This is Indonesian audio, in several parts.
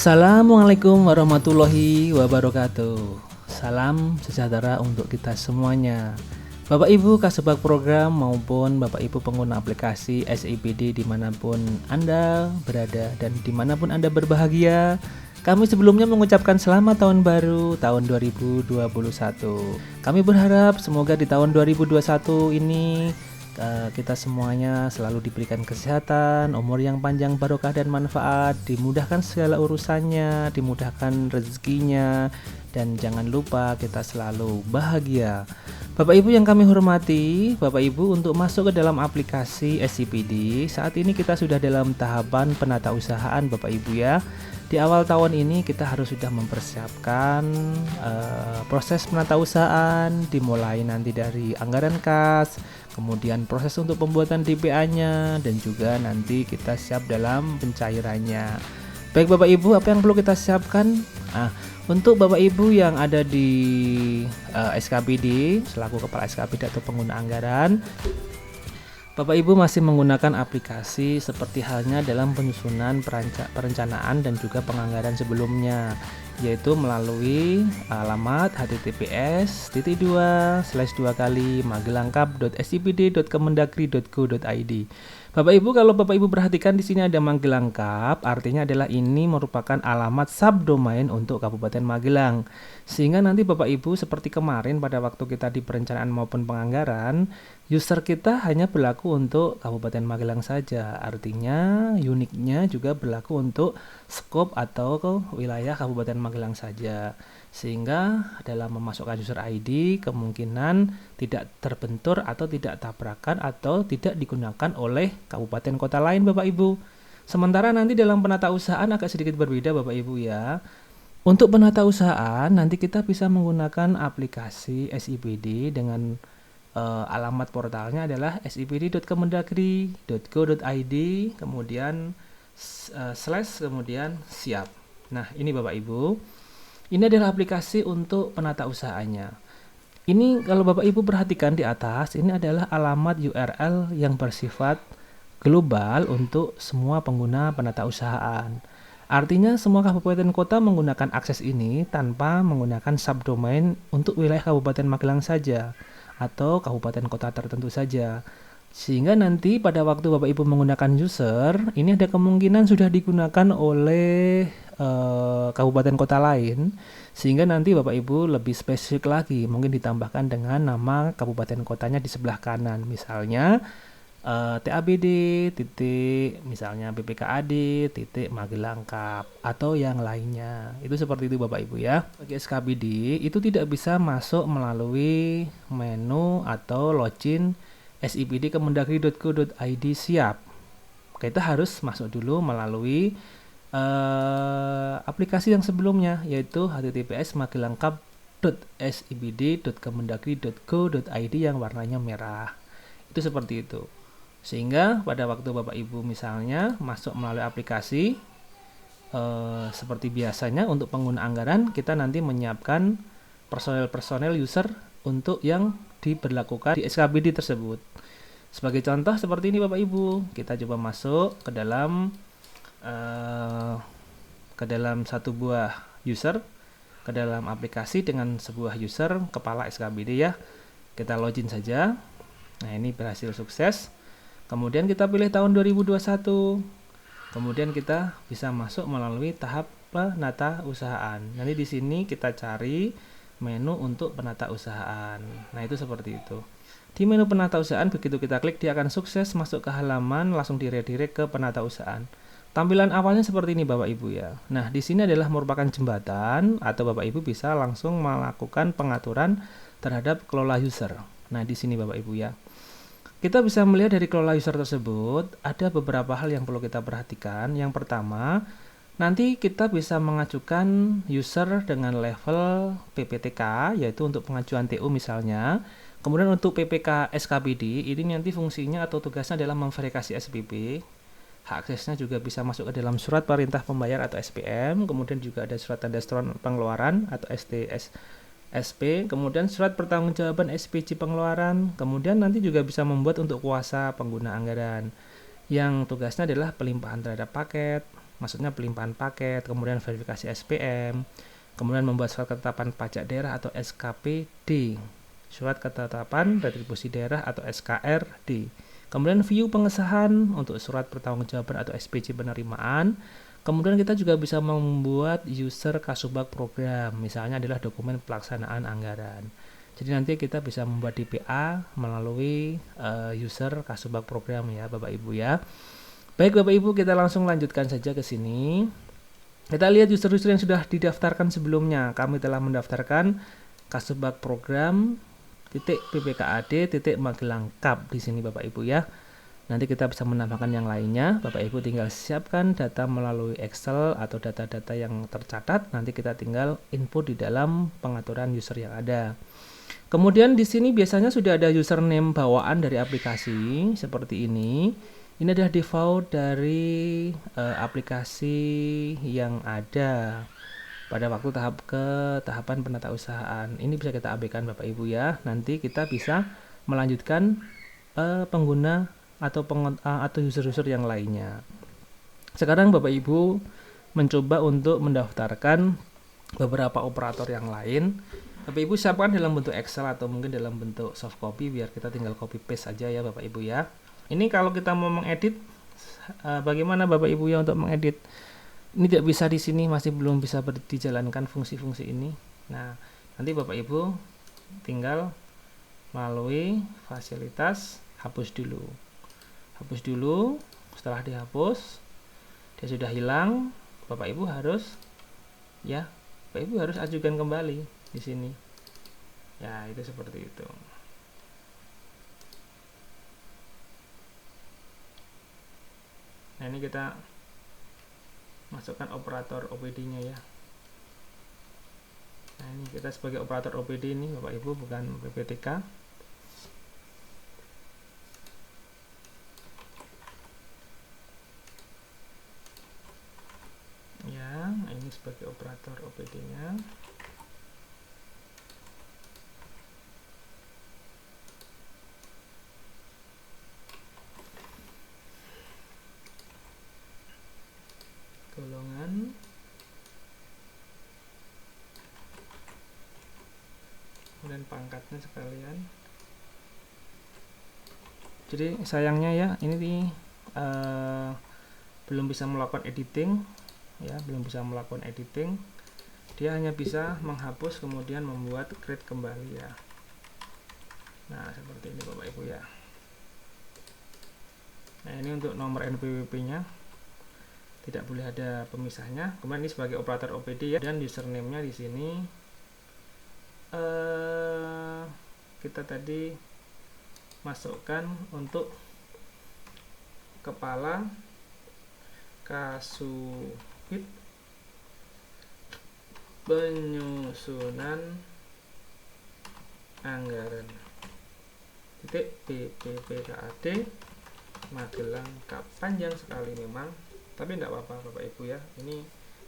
Assalamualaikum warahmatullahi wabarakatuh. Salam sejahtera untuk kita semuanya. Bapak Ibu kasubag program maupun Bapak Ibu pengguna aplikasi SIPD dimanapun Anda berada dan dimanapun Anda berbahagia, kami sebelumnya mengucapkan selamat tahun baru tahun 2021. Kami berharap semoga di tahun 2021 ini kita semuanya selalu diberikan kesehatan, umur yang panjang, barokah dan manfaat, dimudahkan segala urusannya, dimudahkan rezekinya, dan jangan lupa kita selalu bahagia. Bapak Ibu yang kami hormati, Bapak Ibu untuk masuk ke dalam aplikasi SIPD, saat ini kita sudah dalam tahapan penatausahaan Bapak Ibu ya. Di awal tahun ini kita harus sudah mempersiapkan proses penatausahaan, dimulai nanti dari anggaran kas, kemudian proses untuk pembuatan DPA-nya, dan juga nanti kita siap dalam pencairannya. Baik Bapak Ibu, apa yang perlu kita siapkan? Untuk Bapak Ibu yang ada di SKPD selaku kepala SKPD atau pengguna anggaran, Bapak Ibu masih menggunakan aplikasi seperti halnya dalam penyusunan perencanaan dan juga penganggaran sebelumnya, yaitu melalui alamat https://magelangkap.sipd.kemendagri.go.id. Bapak Ibu, kalau Bapak Ibu perhatikan di sini ada Magelangkap, artinya adalah ini merupakan alamat subdomain untuk Kabupaten Magelang. Sehingga nanti Bapak Ibu seperti kemarin pada waktu kita di perencanaan maupun penganggaran, user kita hanya berlaku untuk Kabupaten Magelang saja. Artinya uniknya juga berlaku untuk skop atau wilayah Kabupaten Magelang saja. Sehingga dalam memasukkan user ID kemungkinan tidak terbentur atau tidak tabrakan atau tidak digunakan oleh kabupaten kota lain Bapak Ibu. Sementara nanti dalam penatausahaan agak sedikit berbeda Bapak Ibu ya. Untuk penatausahaan nanti kita bisa menggunakan aplikasi SIPD dengan alamat portalnya adalah sipd.kemendagri.go.id kemudian slash kemudian siap. Nah ini Bapak Ibu, ini adalah aplikasi untuk penatausahaannya. Ini kalau Bapak Ibu perhatikan di atas, ini adalah alamat URL yang bersifat global untuk semua pengguna penatausahaan. Artinya semua kabupaten kota menggunakan akses ini tanpa menggunakan subdomain untuk wilayah Kabupaten Magelang saja atau kabupaten kota tertentu saja. Sehingga nanti pada waktu Bapak Ibu menggunakan user, ini ada kemungkinan sudah digunakan oleh kabupaten kota lain, sehingga nanti Bapak Ibu lebih spesifik lagi, mungkin ditambahkan dengan nama kabupaten kotanya di sebelah kanan, misalnya TABD titik misalnya BPKAD titik Magelangkap atau yang lainnya. Itu seperti itu Bapak Ibu ya. Bagi SKPD itu tidak bisa masuk melalui menu atau login SIPD kemendagri.go.id siap. Kita harus masuk dulu melalui aplikasi yang sebelumnya, yaitu https://magelangkap.sipd.kemendagri.go.id yang warnanya merah. Itu seperti itu. Sehingga pada waktu Bapak Ibu misalnya masuk melalui aplikasi seperti biasanya untuk pengguna anggaran, kita nanti menyiapkan personel user untuk yang diberlakukan di SKPD tersebut. Sebagai contoh seperti ini Bapak Ibu, kita coba masuk ke dalam satu buah user, ke dalam aplikasi dengan sebuah user kepala SKPD ya. Kita login saja. Nah ini berhasil sukses. Kemudian kita pilih tahun 2021. Kemudian kita bisa masuk melalui tahap penatausahaan. Nanti di sini kita cari menu untuk penatausahaan. Nah itu seperti itu. Di menu penatausahaan begitu kita klik dia akan sukses masuk ke halaman, langsung redirect ke penatausahaan. Tampilan awalnya seperti ini Bapak Ibu ya. Nah di sini adalah merupakan jembatan atau Bapak Ibu bisa langsung melakukan pengaturan terhadap kelola user. Nah di sini Bapak Ibu ya. Kita bisa melihat dari kelola user tersebut ada beberapa hal yang perlu kita perhatikan. Yang pertama, nanti kita bisa mengajukan user dengan level PPTK, yaitu untuk pengajuan TU misalnya. Kemudian untuk PPK SKPD, ini nanti fungsinya atau tugasnya adalah memverifikasi SPP. Hak aksesnya juga bisa masuk ke dalam surat perintah pembayar atau SPM. Kemudian juga ada surat tanda setoran pengeluaran atau STS. SP, kemudian surat pertanggungjawaban SPC pengeluaran, kemudian nanti juga bisa membuat untuk kuasa pengguna anggaran yang tugasnya adalah pelimpahan terhadap paket, maksudnya pelimpahan paket, kemudian verifikasi SPM, kemudian membuat surat ketetapan pajak daerah atau SKPD, surat ketetapan retribusi daerah atau SKRD, kemudian view pengesahan untuk surat pertanggungjawaban atau SPJ penerimaan. Kemudian kita juga bisa membuat user Kasubag program, misalnya adalah dokumen pelaksanaan anggaran. Jadi nanti kita bisa membuat DPA melalui user Kasubag program ya Bapak Ibu ya. Baik Bapak Ibu, kita langsung lanjutkan saja ke sini. Kita lihat user-user yang sudah didaftarkan sebelumnya. Kami telah mendaftarkan Kasubag program .ppkad Magelang Cup di sini Bapak Ibu ya. Nanti kita bisa menambahkan yang lainnya. Bapak Ibu tinggal siapkan data melalui Excel atau data-data yang tercatat. Nanti kita tinggal input di dalam pengaturan user yang ada. Kemudian di sini biasanya sudah ada username bawaan dari aplikasi seperti ini. Ini adalah default dari aplikasi yang ada pada waktu tahapan penatausahaan. Ini bisa kita abaikan Bapak Ibu ya. Nanti kita bisa melanjutkan pengguna atau user-user yang lainnya. Sekarang Bapak Ibu mencoba untuk mendaftarkan beberapa operator yang lain. Bapak Ibu siapkan dalam bentuk Excel atau mungkin dalam bentuk soft copy biar kita tinggal copy paste saja ya Bapak Ibu ya. Ini kalau kita mau mengedit, bagaimana Bapak Ibu ya untuk mengedit? Ini tidak bisa di sini, masih belum bisa dijalankan fungsi-fungsi ini. Nah, nanti Bapak Ibu tinggal melalui fasilitas hapus dulu. Hapus dulu, setelah dihapus, dia sudah hilang, Bapak Ibu harus ajukan kembali di sini. Ya, itu seperti itu. Nah, ini kita masukkan operator OPD-nya ya. Nah, ini kita sebagai operator OPD ini Bapak Ibu, bukan PPTK. Ya, ini sebagai operator OPD-nya. Golongan kemudian pangkatnya sekalian. Jadi sayangnya ya ini belum bisa melakukan editing ya, belum bisa melakukan editing. Dia hanya bisa menghapus kemudian membuat create kembali ya. Nah, seperti ini Bapak Ibu ya. Nah, ini untuk nomor NPWP-nya. Tidak boleh ada pemisahnya. Kemudian ini sebagai operator OPD ya, dan username-nya di sini kita tadi masukkan untuk kepala Kasubit penyusunan anggaran .ppkad Magelang Cup. Panjang sekali memang, tapi tidak apa-apa Bapak Ibu ya, ini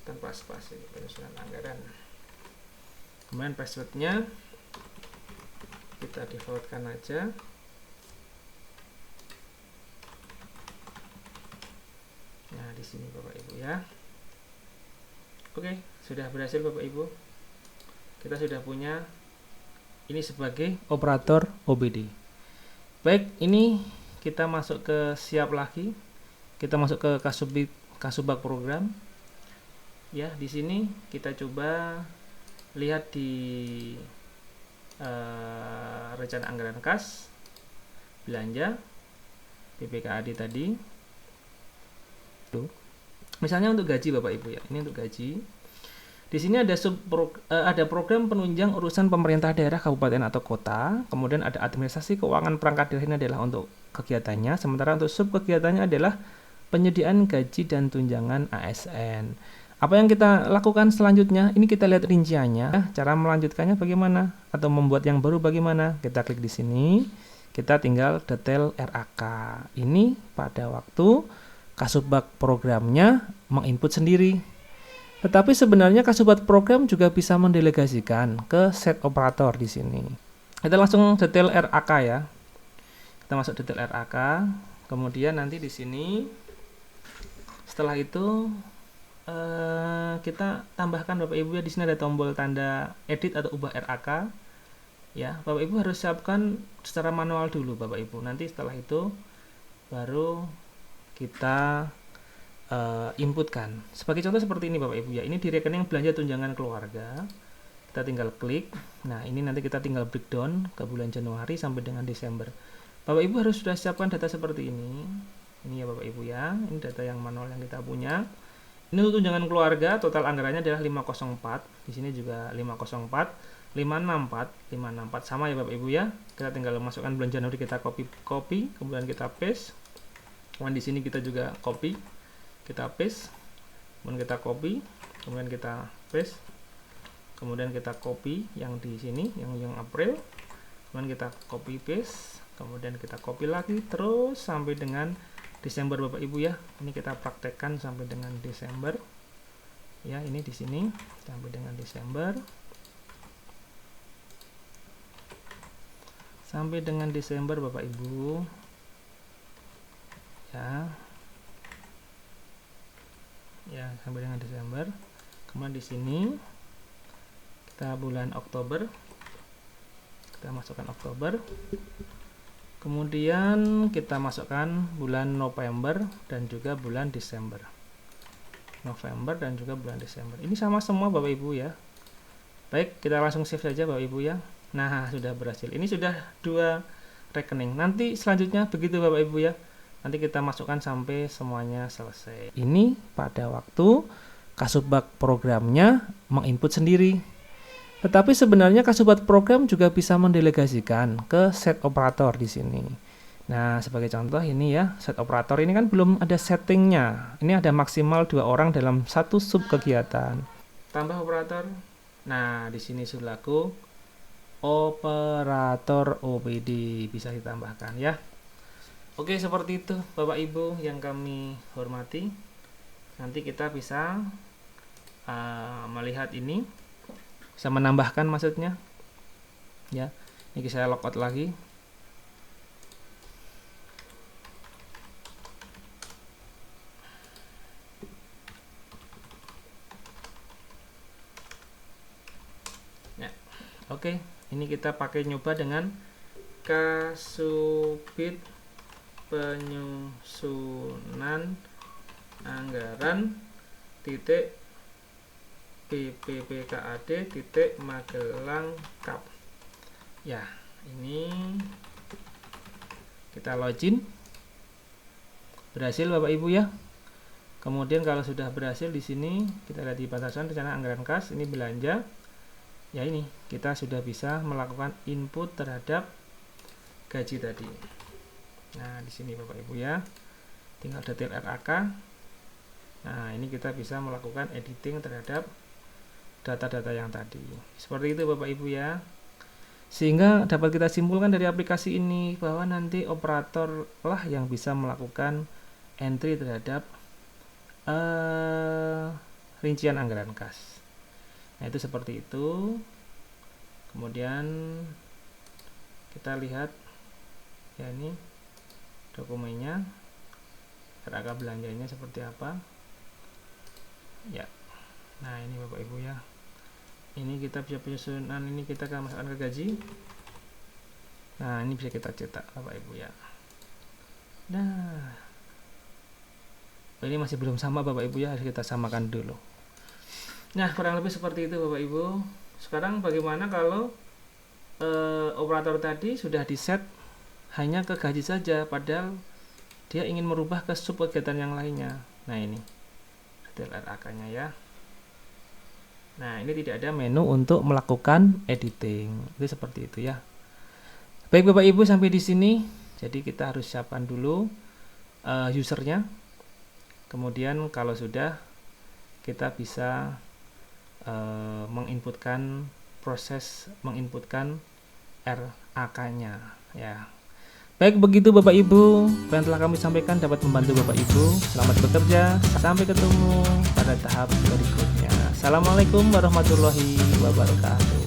tanpa spasi, penyusunan anggaran. Kemudian passwordnya kita defaultkan aja. Nah, di sini Bapak Ibu ya. Oke, sudah berhasil Bapak Ibu. Kita sudah punya ini sebagai operator OBD. Baik, ini kita masuk ke siap lagi. Kita masuk ke Kasubag program. Ya, di sini kita coba lihat di rencana anggaran kas, belanja, PPKAD tadi. Tuh. Misalnya untuk gaji Bapak Ibu ya. Ini untuk gaji. Di sini ada ada program penunjang urusan pemerintah daerah, kabupaten atau kota. Kemudian ada administrasi keuangan perangkat daerah, ini adalah untuk kegiatannya. Sementara untuk sub kegiatannya adalah penyediaan gaji dan tunjangan ASN. Apa yang kita lakukan selanjutnya? Ini kita lihat rinciannya. Cara melanjutkannya bagaimana? Atau membuat yang baru bagaimana? Kita klik di sini. Kita tinggal detail RAK. Ini pada waktu Kasubag programnya menginput sendiri. Tetapi sebenarnya Kasubag program juga bisa mendelegasikan ke set operator di sini. Kita langsung detail RAK ya. Kita masuk detail RAK. Kemudian nanti di sini setelah itu kita tambahkan Bapak Ibu ya, di sini ada tombol tanda edit atau ubah RAK. Ya, Bapak Ibu harus siapkan secara manual dulu Bapak Ibu. Nanti setelah itu baru kita inputkan. Sebagai contoh seperti ini Bapak Ibu ya. Ini di rekening belanja tunjangan keluarga. Kita tinggal klik. Nah, ini nanti kita tinggal breakdown ke bulan Januari sampai dengan Desember. Bapak Ibu harus sudah siapkan data seperti ini. Ini ya Bapak Ibu ya. Ini data yang manual yang kita punya. Ini untuk tunjangan keluarga, total anggarannya adalah 504. Di sini juga 504, 564 sama ya Bapak Ibu ya. Kita tinggal masukkan bulan Januari, kita copy, kemudian kita paste. Kemudian di sini kita juga copy, kita paste, kemudian kita copy, kemudian kita paste, kemudian kita copy yang di sini, yang April, kemudian kita copy paste, kemudian kita copy lagi terus sampai dengan Desember Bapak Ibu ya. Ini kita praktekkan sampai dengan Desember. Ya, ini di sini sampai dengan Desember. Sampai dengan Desember Bapak Ibu. Ya. Ya, sampai dengan Desember. Kemudian di sini kita bulan Oktober. Kita masukkan Oktober. Kemudian kita masukkan bulan November dan juga bulan Desember. November dan juga bulan Desember. Ini sama semua Bapak Ibu ya. Baik, kita langsung save saja Bapak Ibu ya. Nah, sudah berhasil. Ini sudah 2 rekening. Nanti selanjutnya begitu Bapak Ibu ya. Nanti kita masukkan sampai semuanya selesai. Ini pada waktu Kasubag programnya menginput sendiri. Tetapi sebenarnya Kasubag program juga bisa mendelegasikan ke set operator di sini. Nah, sebagai contoh ini ya, set operator ini kan belum ada settingnya. Ini ada maksimal 2 orang dalam satu sub kegiatan. Tambah operator. Nah, di sini sulaku operator OPD bisa ditambahkan ya. Oke, seperti itu Bapak Ibu yang kami hormati. Nanti kita bisa melihat ini, bisa menambahkan maksudnya ya. Ini saya logout lagi. Ya, oke, ini kita pakai nyoba dengan Kasubit penyusunan anggaran titik BPPKAD titik Magelang Kap. Ya, ini kita login. Berhasil Bapak Ibu ya. Kemudian kalau sudah berhasil di sini kita lihat di batasan rencana anggaran kas, ini belanja. Ya, ini kita sudah bisa melakukan input terhadap gaji tadi. Nah, di sini Bapak Ibu ya. Tinggal detail RAK. Nah, ini kita bisa melakukan editing terhadap data-data yang tadi. Seperti itu Bapak Ibu ya. Sehingga dapat kita simpulkan dari aplikasi ini bahwa nanti operator lah yang bisa melakukan entry terhadap rincian anggaran kas. Nah, itu seperti itu. Kemudian kita lihat ya, ini dokumennya, RAK belanjanya seperti apa ya. Nah, ini Bapak Ibu ya. Ini kita bisa penyusunan, ini kita akan masukkan ke gaji. Nah, ini bisa kita cetak Bapak Ibu ya. Nah, ini masih belum sama Bapak Ibu ya, harus kita samakan dulu. Nah, kurang lebih seperti itu Bapak Ibu. Sekarang bagaimana kalau operator tadi sudah di set hanya ke gaji saja, padahal dia ingin merubah ke sub kegiatan yang lainnya. Nah, ini detail RAK-nya ya. Nah, ini tidak ada menu untuk melakukan editing. Itu seperti itu ya. Baik Bapak Ibu, sampai di sini. Jadi kita harus siapkan dulu usernya. Kemudian kalau sudah, kita bisa menginputkan proses menginputkan RAK-nya ya. Baik, begitu Bapak Ibu, yang telah kami sampaikan dapat membantu Bapak Ibu. Selamat bekerja, sampai ketemu pada tahap berikutnya. Assalamualaikum warahmatullahi wabarakatuh.